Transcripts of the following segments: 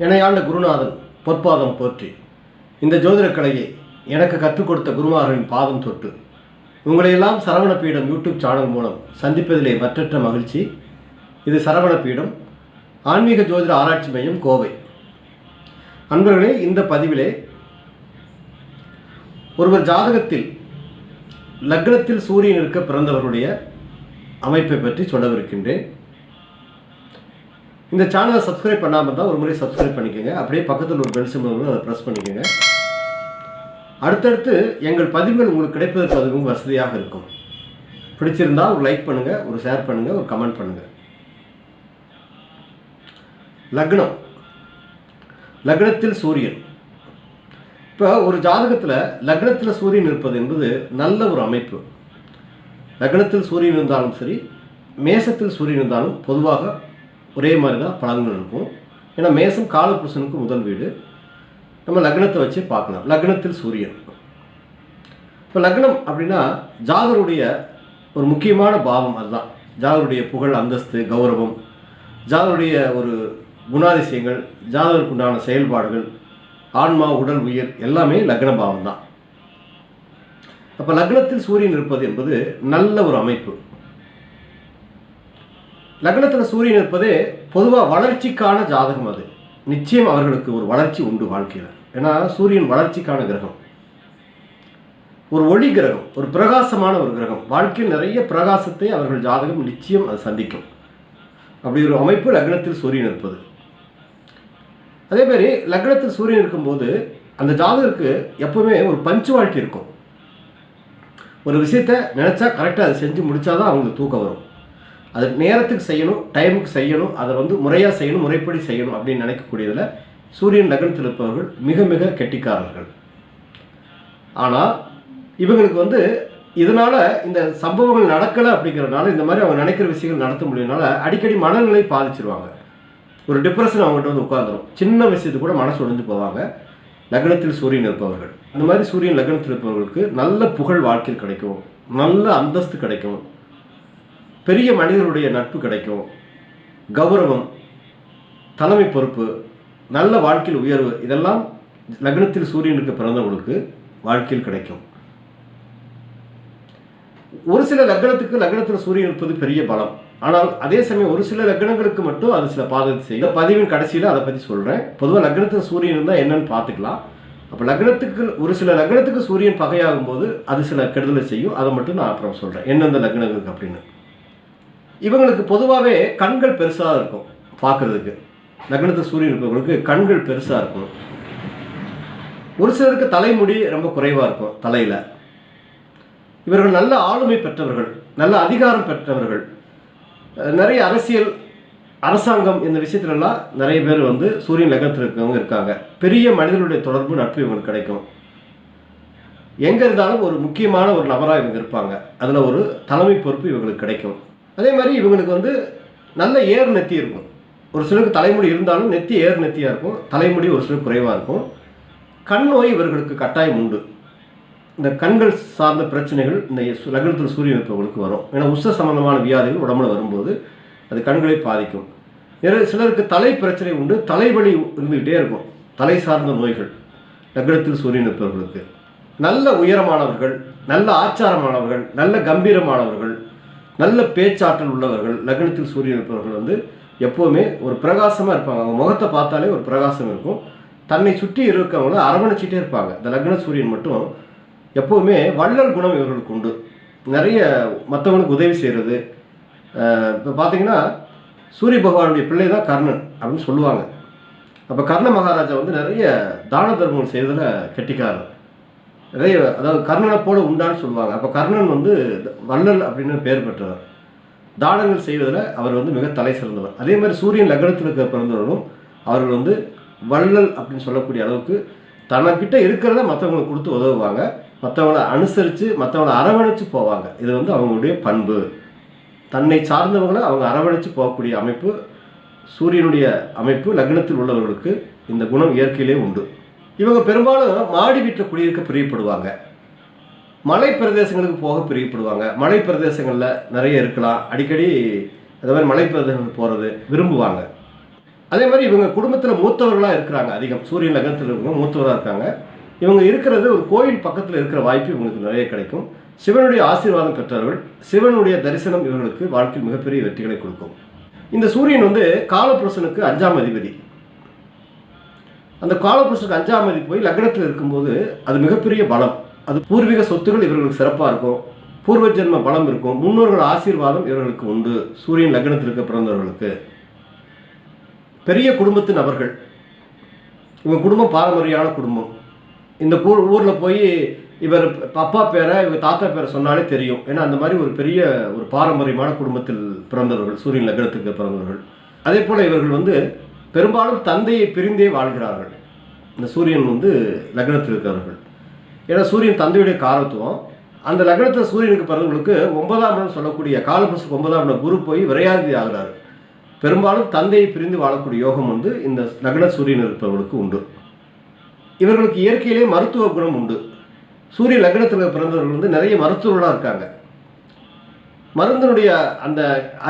இணையாண்ட குருநாதன் பொற்பாதம் போற்றி இந்த ஜோதிட கலையை எனக்கு கற்றுக் கொடுத்த குருமார்களின் பாதம் தொட்டு உங்களையெல்லாம் சரவணபீடம் யூடியூப் சேனல் மூலம் சந்திப்பதிலே மற்றற்ற மகிழ்ச்சி. இது சரவணபீடம் ஆன்மீக ஜோதிட ஆராய்ச்சி மையம், கோவை. அன்பர்களே, இந்த பதிவிலே ஒருவர் ஜாதகத்தில் லக்னத்தில் சூரியன் இருக்க பிறந்தவர்களுடைய அமைப்பை பற்றி சொல்லவிருக்கின்றேன். இந்த சேனலை சப்ஸ்கிரைப் பண்ணாமல் இருந்தால் ஒரு முறை சப்ஸ்கிரைப் பண்ணிக்கோங்க. அப்படியே பக்கத்தில் ஒரு பெல் சிம்பல் அதை ப்ரெஸ் பண்ணிக்கோங்க. அடுத்தடுத்து எங்கள் பதிவுகள் உங்களுக்கு கிடைப்பதற்கு அதுவும் வசதியாக இருக்கும். பிடிச்சிருந்தால் ஒரு லைக் பண்ணுங்கள், ஒரு ஷேர் பண்ணுங்கள், ஒரு கமெண்ட் பண்ணுங்கள். லக்னம், லக்னத்தில் சூரியன். இப்போ ஒரு ஜாதகத்தில் லக்னத்தில் சூரியன் இருப்பது என்பது நல்ல ஒரு அமைப்பு. லக்னத்தில் சூரியன் இருந்தாலும் சரி, மேசத்தில் சூரியன் இருந்தாலும் பொதுவாக ஒரே மாதிரி தான் பலன்கள் இருக்கும். ஏன்னா மேசம் காலபுருஷனுக்கு முதல் வீடு. நம்ம லக்னத்தை வச்சு பார்க்கலாம். லக்னத்தில் சூரியன். இப்போ லக்னம் அப்படின்னா ஜாதகருடைய ஒரு முக்கியமான பாவம். அதுதான் ஜாதகருடைய புகழ், அந்தஸ்து, கௌரவம், ஜாதகருடைய ஒரு குணாதிசயங்கள், ஜாதகருக்குண்டான செயல்பாடுகள், ஆன்மா, உடல், உயிர் எல்லாமே லக்ன பாவம் தான். அப்போ லக்னத்தில் சூரியன் இருப்பது என்பது நல்ல ஒரு அமைப்பு. லக்னத்தில் சூரியன் இருப்பதே பொதுவாக வளர்ச்சிக்கான ஜாதகம். அது நிச்சயம் அவர்களுக்கு ஒரு வளர்ச்சி உண்டு வாழ்க்கையில். ஏன்னா சூரியன் வளர்ச்சிக்கான கிரகம், ஒரு ஒளி கிரகம், ஒரு பிரகாசமான ஒரு கிரகம். வாழ்க்கையில் நிறைய பிரகாசத்தை அவர்கள் ஜாதகம் நிச்சயம் அது சந்திக்கும். அப்படி ஒரு அமைப்பு லக்னத்தில் சூரியன் இருப்பது. அதேமாதிரி லக்னத்தில் சூரியன் இருக்கும்போது அந்த ஜாதகருக்கு எப்பவுமே ஒரு பஞ்சுவாலிட்டி இருக்கும். ஒரு விஷயத்தை நினச்சா கரெக்டாக அதை செஞ்சு முடித்தாதான் அவங்களுக்கு தூக்கம் வரும். அது நேரத்துக்கு செய்யணும், டைமுக்கு செய்யணும், அதை முறையாக செய்யணும், முறைப்படி செய்யணும் அப்படின்னு நினைக்கக்கூடியதில் சூரியன் லக்னத்தில் இருப்பவர்கள் மிக மிக கெட்டிக்காரர்கள். ஆனால் இவங்களுக்கு இதனால் இந்த சம்பவங்கள் நடக்கலை அப்படிங்கிறதுனால, இந்த மாதிரி அவங்க நினைக்கிற விஷயங்கள் நடத்த முடியனால அடிக்கடி மனநிலை பாதிச்சிருவாங்க. ஒரு டிப்ரெஷன் அவங்ககிட்ட உட்காந்துரும். சின்ன விஷயத்துக்கு கூட மனசு உடைஞ்சு போவாங்க லக்னத்தில் சூரியன் இருப்பவர்கள். அந்த மாதிரி சூரியன் லக்னத்தில் இருப்பவர்களுக்கு நல்ல புகழ் வாழ்க்கையில் கிடைக்கும், நல்ல அந்தஸ்து கிடைக்கும், பெரிய மனிதர்களுடைய நட்பு கிடைக்கும், கௌரவம், தலைமை பொறுப்பு, நல்ல வாழ்க்கையில் உயர்வு, இதெல்லாம் லக்னத்தில் சூரியனுக்கு பிறந்தவங்களுக்கு வாழ்க்கையில் கிடைக்கும். ஒரு சில லக்னத்தில் சூரியன் இருப்பது பெரிய பலம். ஆனால் அதே சமயம் ஒரு சில லக்னங்களுக்கு மட்டும் அது சில பாதத்தை செய்யும். பதிவின் கடைசியில் அதை பற்றி சொல்கிறேன். பொதுவாக லக்னத்தில் சூரியன் இருந்தால் என்னன்னு பார்த்துக்கலாம். அப்போ லக்னத்துக்கு ஒரு சில லக்னத்துக்கு சூரியன் பகையாகும் போது அது சில கெடுதலை செய்யும். அதை மட்டும் நான் அப்புறம் சொல்கிறேன் எந்தெந்த லக்னங்களுக்கு அப்படின்னு. இவங்களுக்கு பொதுவாகவே கண்கள் பெருசாக இருக்கும் பார்க்குறதுக்கு. லக்னத்தில் சூரியன் இருப்பவங்களுக்கு கண்கள் பெருசாக இருக்கும். ஒரு சிலருக்கு தலைமுடி ரொம்ப குறைவாக இருக்கும் தலையில். இவர்கள் நல்ல ஆளுமை பெற்றவர்கள், நல்ல அதிகாரம் பெற்றவர்கள். நிறைய அரசியல், அரசாங்கம் இந்த விஷயத்துலலாம் நிறைய பேர் சூரியன் லக்னத்தில் இருக்கவங்க இருக்காங்க. பெரிய மனிதர்களுடைய தொடர்பு, நட்பு இவங்களுக்கு கிடைக்கும். எங்கே இருந்தாலும் ஒரு முக்கியமான ஒரு நபராக இவங்க இருப்பாங்க. அதில் ஒரு தலைமை பொறுப்பு இவங்களுக்கு கிடைக்கும். அதே மாதிரி இவங்களுக்கு நல்ல ஏர் நெத்தி இருக்கும். ஒரு சிலருக்கு தலைமுடி இருந்தாலும் நெத்தி ஏர் நெத்தியாக இருக்கும். தலைமுடி ஒரு சிலருக்கு குறைவாக இருக்கும். கண் நோய் இவர்களுக்கு கட்டாயம் உண்டு. இந்த கண்கள் சார்ந்த பிரச்சனைகள் இந்த லக்னத்தில் சூரியன் இருப்பவர்களுக்கு வரும். ஏன்னா உஷ்ண சம்பந்தமான வியாதிகள் உடம்புல வரும்போது அது கண்களை பாதிக்கும். சிலருக்கு தலை பிரச்சனை உண்டு. தலைவலி இருந்துக்கிட்டே இருக்கும். தலை சார்ந்த நோய்கள் லக்னத்தில் சூரியன் இருப்பவர்களுக்கு. நல்ல உயரமானவர்கள், நல்ல ஆச்சாரமானவர்கள், நல்ல கம்பீரமானவர்கள், நல்ல பேச்சாற்றல் உள்ளவர்கள் லக்னத்தில் சூரியன் இருப்பவர்கள் எப்போவுமே ஒரு பிரகாசமாக இருப்பாங்க. அவங்க முகத்தை பார்த்தாலே ஒரு பிரகாசம் இருக்கும். தன்னை சுற்றி இருக்கவங்கள அரவணைச்சிட்டே இருப்பாங்க. இந்த லக்ன சூரியன் மட்டும் எப்போவுமே வள்ளல் குணம் இவர்களுக்கு உண்டு. நிறைய மற்றவங்களுக்கு உதவி செய்கிறது. இப்போ பார்த்தீங்கன்னா சூரிய பகவானுடைய பிள்ளை தான் கர்ணன் அப்படின்னு சொல்லுவாங்க. அப்போ கர்ண மகாராஜா நிறைய தான தர்மங்கள் செய்வதில் கெட்டிக்காரர். நிறைய, அதாவது கர்ணனை போல உண்டான்னு சொல்லுவாங்க. அப்போ கர்ணன் வள்ளல் அப்படின்னு பேர் பெற்றவர். தானங்கள் செய்வதில் அவர் மிக தலை சிறந்தவர். அதே மாதிரி சூரியன் லக்னத்தில் இருக்க பிறந்தவர்களும் அவர்கள் வள்ளல் அப்படின்னு சொல்லக்கூடிய அளவுக்கு தனக்கிட்ட இருக்கிறத மற்றவங்களுக்கு கொடுத்து உதவுவாங்க. மற்றவங்களை அனுசரித்து, மற்றவங்களை அரவணைச்சு போவாங்க. இது அவங்களுடைய பண்பு. தன்னை சார்ந்தவங்களை அவங்க அரவணைச்சு போகக்கூடிய அமைப்பு சூரியனுடைய அமைப்பு லக்னத்தில் உள்ளவர்களுக்கு இந்த குணம் இயற்கையிலே உண்டு. இவங்க பெரும்பாலும் மாடி வீட்டில் குடியிருக்க பிரியப்படுவாங்க. மலை பிரதேசங்களுக்கு போக பிரியப்படுவாங்க. மலை பிரதேசங்களில் நிறைய இருக்கலாம். அடிக்கடி அந்த மாதிரி மலை பிரதேசங்களுக்கு போகிறது விரும்புவாங்க. அதே மாதிரி இவங்க குடும்பத்தில் மூத்தவர்களாக இருக்கிறாங்க, அதிகம் சூரியன் லக்னத்தில் இருக்கவங்க மூத்தவராக இருக்காங்க. இவங்க இருக்கிறது ஒரு கோயில் பக்கத்தில் இருக்கிற வாய்ப்பு இவங்களுக்கு நிறைய கிடைக்கும். சிவனுடைய ஆசீர்வாதம் பெற்றவர்கள், சிவனுடைய தரிசனம் இவர்களுக்கு வாழ்க்கையில் மிகப்பெரிய வெற்றிகளை கொடுக்கும். இந்த சூரியன் வந்து காலபுருஷனுக்கு 5ஆம் அதிபதி. அந்த காலபுருஷனுக்கு 5ஆம் அதிபதி போய் லக்னத்தில் இருக்கும்போது அது மிகப்பெரிய பலம். அது பூர்வீக சொத்துகள் இவர்களுக்கு சிறப்பாக இருக்கும், பூர்வ ஜென்ம பலம் இருக்கும், முன்னோர்கள் ஆசீர்வாதம் இவர்களுக்கு உண்டு. சூரியன் லக்னத்திற்கு பிறந்தவர்களுக்கு பெரிய குடும்பத்து நபர்கள், இவங்க குடும்பம் பாரம்பரியான குடும்பம். இந்த ஊரில் போய் இவர் அப்பா பேரை இவர் தாத்தா பேரை சொன்னாலே தெரியும். ஏன்னா அந்த மாதிரி ஒரு பெரிய ஒரு பாரம்பரியமான குடும்பத்தில் பிறந்தவர்கள் சூரியன் லக்னத்துக்கு பிறந்தவர்கள். அதே போல் இவர்கள் வந்து பெரும்பாலும் தந்தையை பிரிந்தே வாழ்கிறார்கள். இந்த சூரியன் வந்து லக்னத்தில் இருக்கிறவர்கள், ஏன்னா சூரியன் தந்தையுடைய காரத்துவம். அந்த லக்னத்தில் சூரியனுக்கு பிறந்தவர்களுக்கு 9ஆம் இடம் சொல்லக்கூடிய காலபுருஷனுக்கு 9ஆம் இடம் குரு போய் விரையாதி ஆகிறார். பெரும்பாலும் தந்தையை பிரிந்து வாழக்கூடிய யோகம் வந்து இந்த லக்ன சூரியன் இருப்பவர்களுக்கு உண்டு. இவர்களுக்கு இயற்கையிலே மருத்துவ குணம் உண்டு. சூரிய லக்னத்தில் பிறந்தவர்கள் வந்து நிறைய மருத்துவர்களாக இருக்காங்க. மருந்தினுடைய அந்த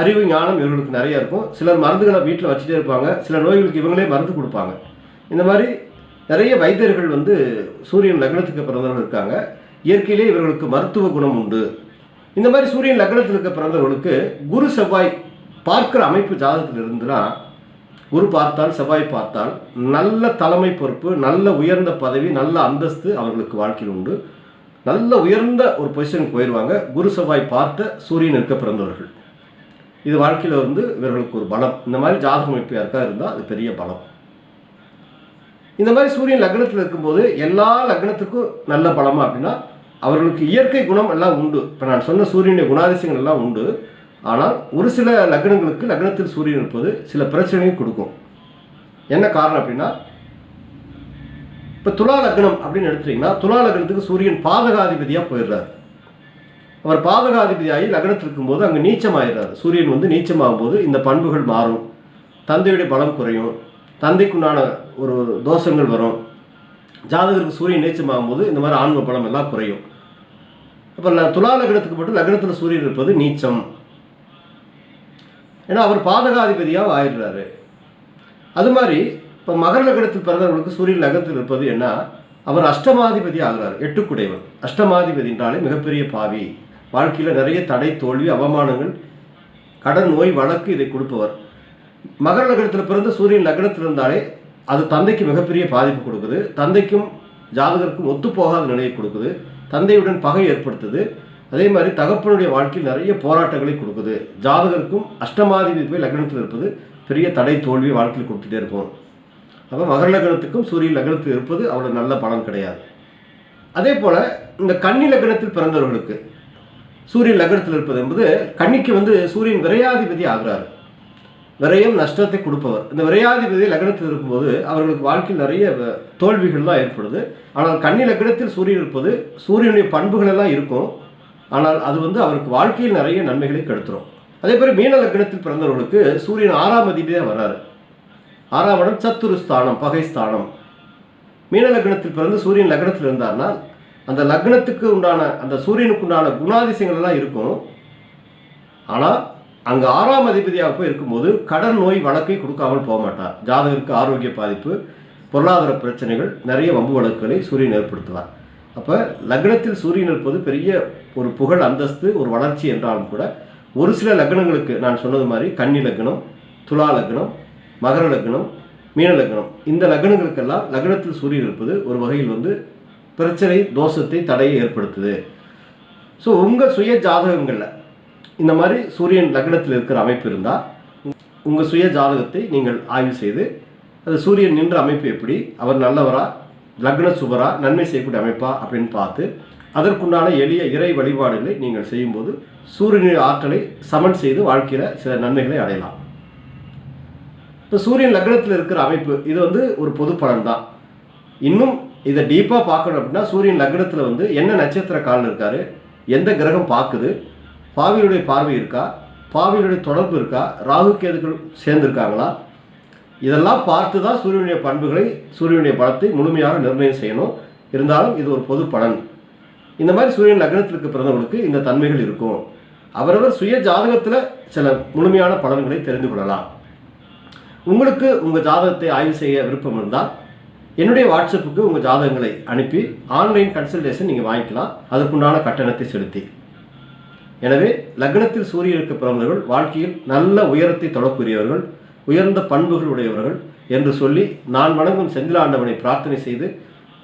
அறிவு ஞானம் இவர்களுக்கு நிறைய இருக்கும். சிலர் மருந்துகளை வீட்டில் வச்சுட்டே இருப்பாங்க, சில நோய்களுக்கு இவங்களே மருந்து கொடுப்பாங்க. இந்த மாதிரி நிறைய வைத்தியர்கள் வந்து சூரியன் லக்னத்துக்கு பிறந்தவர்கள் இருக்காங்க. இயற்கையிலே இவர்களுக்கு மருத்துவ குணம் உண்டு. இந்த மாதிரி சூரியன் லக்னத்திற்கு பிறந்தவர்களுக்கு குரு செவ்வாய் பார்க்கிற அமைப்பு ஜாதகத்தில் இருந்துன்னா, குரு பார்த்தால் செவ்வாய் பார்த்தால் நல்ல தலைமை பொறுப்பு, நல்ல உயர்ந்த பதவி, நல்ல அந்தஸ்து அவர்களுக்கு வாழ்க்கையில் உண்டு. நல்ல உயர்ந்த ஒரு பொசிஷனுக்கு போயிடுவாங்க குரு செவ்வாய் பார்த்த சூரியன் இருக்க பிறந்தவர்கள். இது வாழ்க்கையில் வந்து இவர்களுக்கு ஒரு பலம். இந்த மாதிரி ஜாதக அமைப்பு யாருக்கா இருந்தால் அது பெரிய பலம். இந்த மாதிரி சூரியன் லக்னத்தில் இருக்கும்போது எல்லா லக்னத்துக்கும் நல்ல பலமா அப்படின்னா, அவர்களுக்கு இயற்கை குணம் எல்லாம் உண்டு. இப்போ நான் சொன்ன சூரியனுடைய குணாதிசயங்கள் எல்லாம் உண்டு. ஆனால் ஒரு சில லக்னங்களுக்கு லக்னத்தில் சூரியன் இருப்பது சில பிரச்சனையும் கொடுக்கும். என்ன காரணம் அப்படின்னா, இப்போ துலா லக்னம் அப்படின்னு எடுத்துட்டிங்கன்னா, துலா லக்னத்துக்கு சூரியன் பாதகாதிபதியாக போயிடுறார். அவர் பாதகாதிபதியாகி லக்னத்தில் இருக்கும்போது அங்கே நீச்சமாயிடுறார். சூரியன் வந்து நீச்சமாகும் போது இந்த பண்புகள் மாறும், தந்தையுடைய பலம் குறையும், தந்தைக்குண்டான ஒரு தோஷங்கள் வரும். ஜாதகருக்கு சூரியன் நீச்சமாகும் போது இந்த மாதிரி ஆன்ம பலம் எல்லாம் குறையும். அப்போ துலா லக்னத்துக்கு மட்டும் லக்னத்தில் சூரியன் இருப்பது நீச்சம். ஏன்னா அவர் பாதகாதிபதியாக ஆயிடுறாரு. அது மாதிரி இப்போ மகர லக்னத்தில் பிறந்தவர்களுக்கு சூரியன் லக்னத்தில் இருப்பது என்ன, அவர் அஷ்டமாதிபதி ஆகிறார். 8 அஷ்டமாதிபதி என்றாலே மிகப்பெரிய பாவி, வாழ்க்கையில் நிறைய தடை தோல்வி அவமானங்கள் கடன் நோய் வழக்கு இதை கொடுப்பவர். மகர லக்னத்தில் பிறந்த சூரியன் லக்னத்தில் இருந்தாலே அது தந்தைக்கு மிகப்பெரிய பாதிப்பு கொடுக்குது, தந்தைக்கும் ஜாதகருக்கும் ஒத்துப்போகாத நிலையை கொடுக்குது, தந்தையுடன் பகை ஏற்படுத்துது. அதே மாதிரி தகப்பனுடைய வாழ்க்கையில் நிறைய போராட்டங்களை கொடுக்குது. ஜாதகருக்கும் அஷ்டமாதிபதி போய் லக்னத்தில் இருப்பது பெரிய தடை தோல்வி வாழ்க்கையில் கொடுத்துட்டே இருக்கும். அப்போ மகர லக்னத்துக்கும் சூரியன் லக்னத்தில் இருப்பது அவ்வளோ நல்ல பலன் கிடையாது. அதே போல் இந்த கன்னி லக்னத்தில் பிறந்தவர்களுக்கு சூரியன் லக்னத்தில் இருப்பது என்பது, கன்னிக்கு வந்து சூரியன் விரையாதிபதி ஆகிறார். விரயம் நஷ்டத்தை கொடுப்பவர். இந்த விரையாதிபதி லக்னத்தில் இருக்கும்போது அவர்களுக்கு வாழ்க்கையில் நிறைய தோல்விகள் தான் ஏற்படுது. ஆனால் கன்னி லக்னத்தில் சூரியன் இருப்பது சூரியனுடைய பண்புகள் எல்லாம் இருக்கும், ஆனால் அது வந்து அவருக்கு வாழ்க்கையில் நிறைய நன்மைகளை கெடுத்துரும். அதே மாதிரி மீன லக்னத்தில் பிறந்தவர்களுக்கு சூரியன் 6ஆம் அதிபதியாக வர்றாரு. 6ஆம் இடம் சத்துரு ஸ்தானம், பகை ஸ்தானம். மீன லக்னத்தில் பிறந்து சூரியன் லக்னத்தில் இருந்தார்னா அந்த லக்னத்துக்கு உண்டான அந்த சூரியனுக்கு உண்டான குணாதிசயங்கள் எல்லாம் இருக்கும். ஆனால் அங்கே 6ஆம் அதிபதியாக போய் இருக்கும்போது கடன் நோய் வழக்கை கொடுக்காமல் போக மாட்டார். ஜாதகருக்கு ஆரோக்கிய பாதிப்பு, பொருளாதார பிரச்சனைகள், நிறைய வம்பு வழக்குகளை சூரியன் ஏற்படுத்துவார். அப்போ லக்னத்தில் சூரியன் இருப்பது பெரிய ஒரு புகழ் அந்தஸ்து, ஒரு வளர்ச்சி என்றாலும் கூட ஒரு சில லக்னங்களுக்கு நான் சொன்னது மாதிரி கன்னி லக்னம், துலா லக்னம், மகர லக்னம், மீன லக்னம், இந்த லக்னங்களுக்கெல்லாம் லக்னத்தில் சூரியன் இருப்பது ஒரு வகையில் வந்து பிரச்சனை, தோஷத்தை, தடையை ஏற்படுத்துது. ஸோ உங்கள் சுய ஜாதகங்களில் இந்த மாதிரி சூரியன் லக்னத்தில் இருக்கிற அமைப்பு இருந்தால் உங்கள் சுய ஜாதகத்தை நீங்கள் ஆய்வு செய்து அது சூரியன் நின்ற அமைப்பு எப்படி, அவர் நல்லவரா, லக்ன சுபரா, நன்மை செய்யக்கூடிய அமைப்பா அப்படின்னு பார்த்து அதற்குண்டான எளிய இறை வழிபாடுகளை நீங்கள் செய்யும்போது சூரியனுடைய ஆற்றலை சமன் செய்து வாழ்க்கையில் சில நன்மைகளை அடையலாம். இப்போ சூரியன் லக்னத்தில் இருக்கிற அமைப்பு இது வந்து ஒரு பொது பலன் தான். இன்னும் இதை டீப்பாக பார்க்கணும் அப்படின்னா சூரியன் லக்னத்தில் வந்து என்ன நட்சத்திர காலம் இருக்கார், எந்த கிரகம் பார்க்குது, பாவியுடைய பார்வை இருக்கா, பாவியுடைய தொடர்பு இருக்கா, ராகு கேதுக்கள் சேர்ந்துருக்காங்களா, இதெல்லாம் பார்த்து தான் சூரியனுடைய பண்புகளை, சூரியனுடைய பலத்தை முழுமையாக நிர்ணயம் செய்யணும். இருந்தாலும் இது ஒரு பொது பலன். இந்த மாதிரி சூரியன் லக்னத்திற்கு பிறந்தவர்களுக்கு இந்த தன்மைகள் இருக்கும். அவரவர் சுய ஜாதகத்தில் சில முழுமையான பலன்களை தெரிந்து கொள்ளலாம். உங்களுக்கு உங்கள் ஜாதகத்தை ஆய்வு செய்ய விருப்பம் இருந்தால் என்னுடைய வாட்ஸ்அப்புக்கு உங்கள் ஜாதகங்களை அனுப்பி ஆன்லைன் கன்சல்டேஷன் நீங்கள் வாங்கிக்கலாம், அதற்குண்டான கட்டணத்தை செலுத்தி. எனவே லக்னத்தில் சூரியனுக்கு பிறந்தவர்கள் வாழ்க்கையில் நல்ல உயரத்தை தொடக்கூடியவர்கள், உயர்ந்த பண்புகள் உடையவர்கள் என்று சொல்லி நான் வணங்கும் செந்திலாண்டவனை பிரார்த்தனை செய்து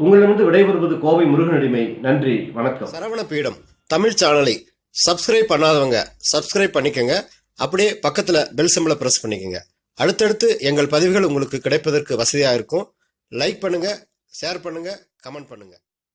உங்களிடமிருந்து விடைபெறுவது கோவை முருகனடிமை. நன்றி, வணக்கம். சரவண பீடம் தமிழ் சேனலை சப்ஸ்கிரைப் பண்ணாதவங்க சப்ஸ்கிரைப் பண்ணிக்கங்க. அப்படியே பக்கத்துல பெல் சிம்பலை பிரஸ் பண்ணிக்கங்க. அடுத்தடுத்து எங்கள் பதிவுகள் உங்களுக்கு கிடைப்பதற்கு வசதியாக இருக்கும். லைக் பண்ணுங்க, ஷேர் பண்ணுங்க, கமெண்ட் பண்ணுங்க.